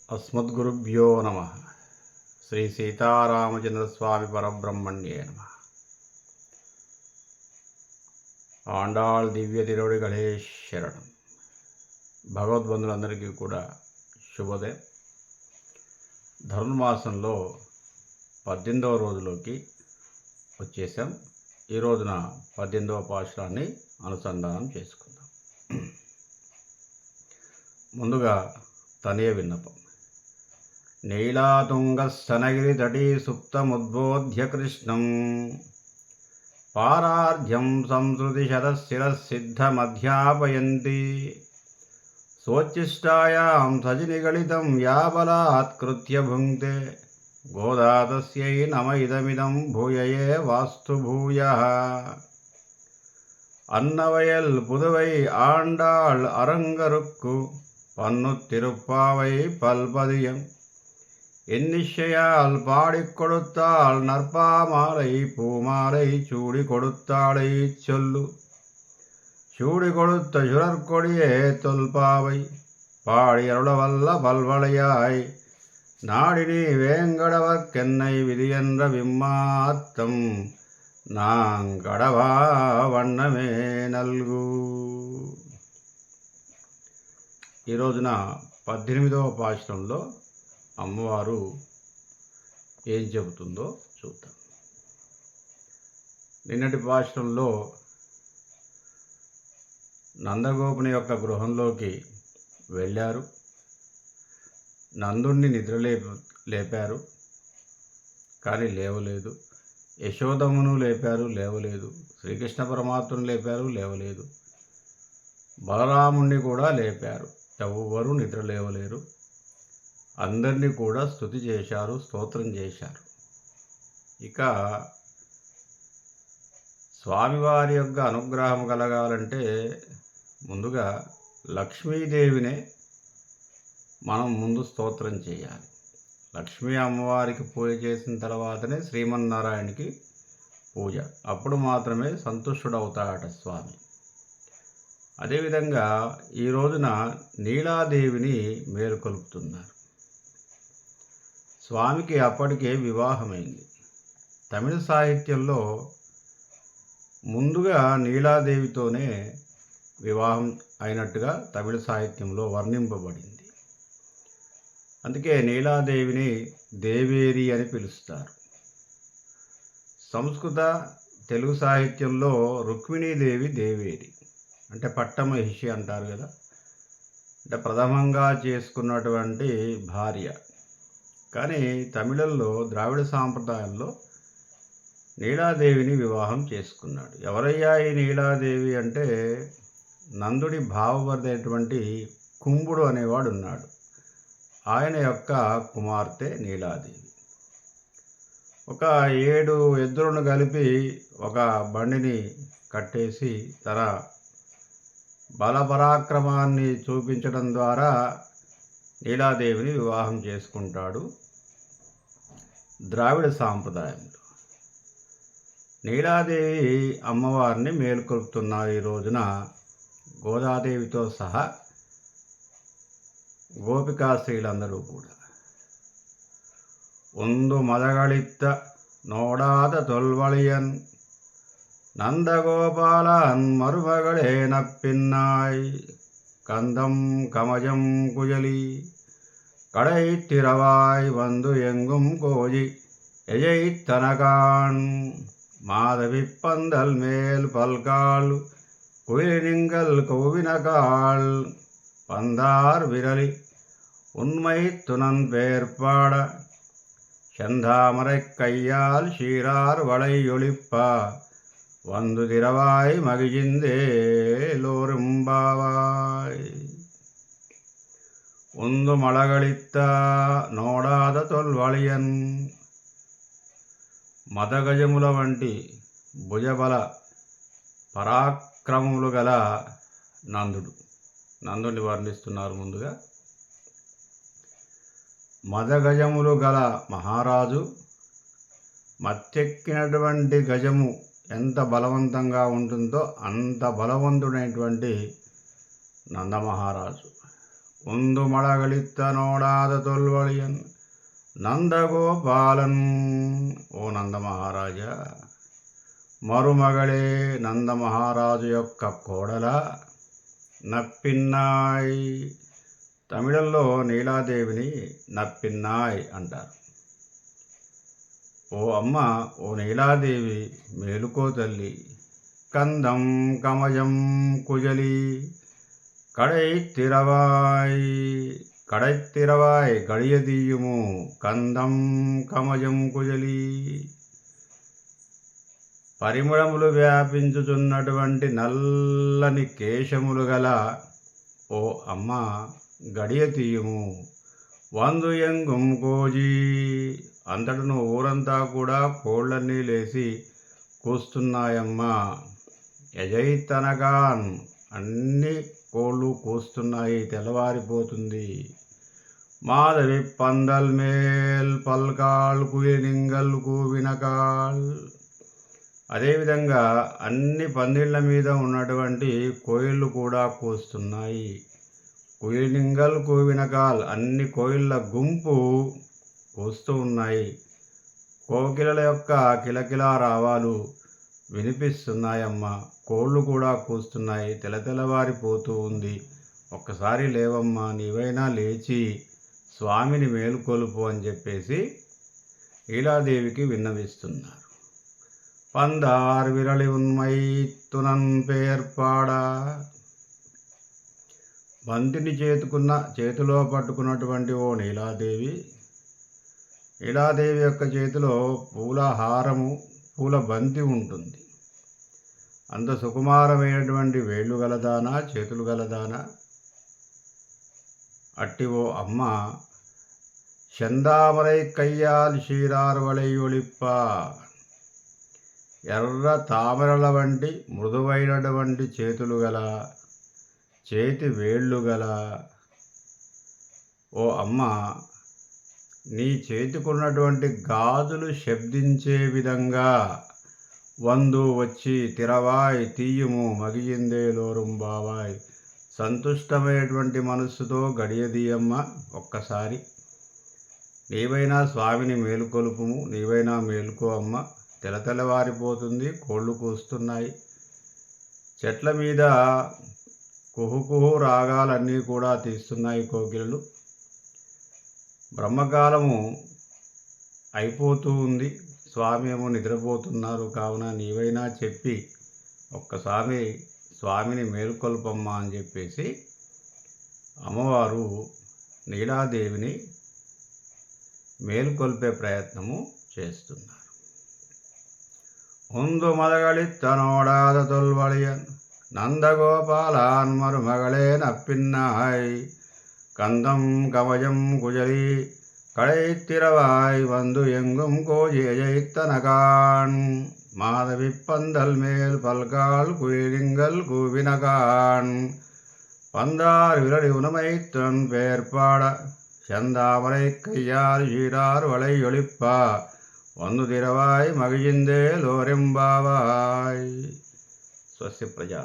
అస్మద్గురుభ్యో నమ. శ్రీ సీతారామచంద్రస్వామి పరబ్రహ్మణ్యే నమ. ఆండాళ్ దివ్య తిరువడిகளே శరణం. భగవద్బంధులందరికీ కూడా శుభోదయం. ధనుర్మాసంలో 18వ రోజులోకి వచ్చేసాం. ఈ రోజున 18వ పాశురాన్ని అనుసంధానం చేసుకుందాం. ముందుగా తనయ విన్నపం. నీలాతుంగస్తనగిరితటీ సుప్తముద్బోధ్య కృష్ణం పారార్ధ్యం సంసృతిశతశిరసిద్ధమధ్యాపయంతి స్వోచ్ఛిష్టాయాం సజినిగళితం యా బలాత్కృత్య భుంక్తే గోదా తస్యై నమ ఇదమిదం భూయయే వాస్తు భూయః. అన్నవయల్ పుదువై ఆండాళ్ அரங்கருக்கு பன்னுத்திருப்பாவை பல்பதியம் எண்ணிஷையால் பாடிக் கொடுத்தாள் நற்பாமாலை பூமாலை சூடி கொடுத்தாளை சொல்லு. சூடி கொடுத்த சுரற்கொடியே தொல்பாவை பாடி அருளவல்ல பல்வளையாய் நாடினி வேங்கடவர்க்கென்னை விதியென்ற விம்மாத்தம் நாங்கடவா వన్నమే నల్గు. ఈ రోజున 18వ పాశురంలో అమ్మవారు ఏం చెబుతుందో చూద్దాం. నిన్నటి పాశురంలో నందగోపుని యొక్క గృహంలోకి వెళ్ళారు. నందుణ్ణి లేపారు కానీ లేవలేదు. యశోదమ్మను లేపారు, లేవలేదు. శ్రీకృష్ణ పరమాత్మను లేపారు, లేవలేదు. బలరాముణ్ణి కూడా లేపారు, ఎవ్వరూ నిద్ర లేవలేరు. అందరినీ కూడా స్తుతి చేశారు, స్తోత్రం చేశారు. ఇక స్వామివారి యొక్క అనుగ్రహం కలగాలంటే ముందుగా లక్ష్మీదేవినే మనం ముందు స్తోత్రం చేయాలి. లక్ష్మీ అమ్మవారికి పూజ చేసిన తర్వాతనే శ్రీమన్నారాయణకి పూజ. అప్పుడు మాత్రమే సంతుష్టుడవుతాడట స్వామి. అదేవిధంగా ఈ రోజున నీలాదేవిని మేలుకొల్పుతున్నారు. స్వామికి అప్పటికే వివాహమైంది. తమిళ సాహిత్యంలో ముందుగా నీలాదేవితోనే వివాహం అయినట్టుగా తమిళ సాహిత్యంలో వర్ణింపబడింది. అందుకే నీలాదేవిని దేవేరి అని పిలుస్తారు. సంస్కృత తెలుగు సాహిత్యంలో రుక్మిణీదేవి దేవేరి అంటే పట్టమహిషి అంటారు కదా. అంటే ప్రథమంగా చేసుకున్నటువంటి భార్య. కానీ తమిళంలో ద్రావిడ సాంప్రదాయంలో నీలాదేవిని వివాహం చేసుకున్నాడు. ఎవరయ్యా ఈ నీలాదేవి అంటే నందుడి భావవర్ధైనటువంటి కుంభుడు అనేవాడు ఉన్నాడు. ఆయన యొక్క కుమార్తె నీలాదేవి. ఒక 7 ఎద్దులను కలిపి ఒక బండిని కట్టేసి తన బలపరాక్రమాన్ని చూపించడం ద్వారా నీలాదేవిని వివాహం చేసుకుంటాడు ద్రావిడ సాంప్రదాయంలో. నీలాదేవి అమ్మవారిని మేల్కొల్పుతున్నారు ఈ రోజున. గోదాదేవితో సహా గోపికా స్త్రీలందరూ కూడా. ಒಂದು ಮದಗಳಿತ್ತ ನೋಡಾದ ತೊಲ್ವಳಿಯನ್ నందగోపాలన్ మరుమగళే నప్పిన్నాయ్ కందం కమజం కుజలి కడైத்திரவாய் வந்து எங்கும் கோஜி எஜைத்தனகான் மாதவி பந்தல் மேல் பல்கால் குயிலினிங்கல் கோவினகால் பந்தார் விரலி உண்மை துணன் பேர்பாட செந்தாமரை கையால் சீரார் வளையொளிப்பா வந்து திரவாய் மகிழ்ந்தே லோரும்பாவாய். ಒಂದು ಮಳಗಳಿತ್ತ ನೋಡಾದ తొల్వళియన్. మదగజముల వంటి భుజబల పరాక్రమములు గల నందుని వర్ణిస్తున్నారు. ముందుగా మదగజములు గల మహారాజు, మత్తెక్కినటువంటి గజము ఎంత బలవంతంగా ఉంటుందో అంత బలవంతుడైనటువంటి నందమహారాజు. உந்து மழகளித்த நோடாத தொல்வழியன் నందగోపాలన్. ఓ నందమహారాజా, మరుమగళే నందమహారాజు యొక్క కోడల నప్పిన్నాయ్. తమిళంలో నీలాదేవిని నప్పిన్నాయ్ అంటారు. ఓ అమ్మ, ఓ నీలాదేవి, మేలుకో తల్లి. కందం కమజం కుజలి కడైత్తిరవాయ్ గడియదీయుము. కందం కమజం కుజలి. పరిమళములు వ్యాపించుచున్నటువంటి నల్లని కేశములు గల ఓ అమ్మ, గడియ తీయుము. వందు ఎంగుం కోజీ. అంతటను ఊరంతా కూడా కోళ్ళన్నీ లేచి కూస్తున్నాయమ్మా. యజైతనగాన్. అన్ని కోళ్ళు కూస్తున్నాయి, తెల్లవారిపోతుంది. మాధవి పందల్ మేల్ పల్కాల్ కుయిలింగల్ కూవినకాల్. అదేవిధంగా అన్ని పందిళ్ళ మీద ఉన్నటువంటి కోయిళ్ళు కూడా కూస్తున్నాయి. కుయిలింగల్ కూవినకాల్. అన్ని కోయిళ్ళ గుంపు కూస్తూ ఉన్నాయి. కోకిలల యొక్క కిలకిలా రావాలు వినిపిస్తున్నాయమ్మా. కోళ్ళు కూడా కూస్తున్నాయి, తెల్లవారిపోతూ ఉంది. ఒక్కసారి లేవమ్మా, నీవైనా లేచి స్వామిని మేలుకొలుపు అని చెప్పేసి లీలాదేవికి విన్నవిస్తున్నారు. పందార్ విరళి ఉన్మైతునన్ పేర్పాడ. బంతిని చేతిలో పట్టుకున్నటువంటి ఓ నీలాదేవి, నీలాదేవి యొక్క చేతిలో పూల హారము, పూల బంతి ఉంటుంది. అంత సుకుమారమైనటువంటి వేళ్ళు గలదానా, చేతులు గలదానా. అట్టి ఓ అమ్మ, చందామరై కయ్యాల్ షీరార్వళై ఒళిప్ప. ఎర్ర తామరల వంటి మృదువైనటువంటి చేతులు గల, చేతి వేళ్ళు గల ఓ అమ్మ, నీ చేతికున్నటువంటి గాజులు శబ్దించే విధంగా వందు వచ్చి తిరవాయ్ తీయుము మగియిందే లోరుంబావాయ్. సంతుష్టమైనటువంటి మనస్సుతో గడియదీయమ్మ. ఒక్కసారి నీవైనా స్వామిని మేలుకొలుపుము, నీవైనా మేలుకో అమ్మ. తెల్లవారిపోతుంది, కోళ్ళు కూస్తున్నాయి. చెట్ల మీద కుహుకుహు రాగాలన్నీ కూడా తీస్తున్నాయి కోకిలలు. బ్రహ్మకాలము అయిపోతూ ఉంది, స్వామి ఏమో నిద్రపోతున్నారు. కావున నీవైనా చెప్పి ఒక్కసారి స్వామిని మేలుకొల్పమ్మా అని చెప్పేసి అమ్మవారు నీలాదేవిని మేలుకొల్పే ప్రయత్నము చేస్తున్నారు. ఉందు మదగళిత్తనోడాద తొల్వళియన్ నందగోపాలాన్ మరుమగళే నప్పిన్నాయ్. కందం కవజం కుజలి கடைத்திரவாய் வந்து எங்கும் கோஜியைத்தனகான். மாதவி பந்தல் மேல் பல்கால் குயிலிங்கள் கூவினகான். பந்தார் விரடி உணமைத்தன் பேர்பாட செந்தாமரை கையால் ஈரார் வளை ஒளிப்பா. வந்து திரவாய் மகிழ்ந்தே லோரெம்பாவாய். ஸ்வஸ்தி பிரஜா.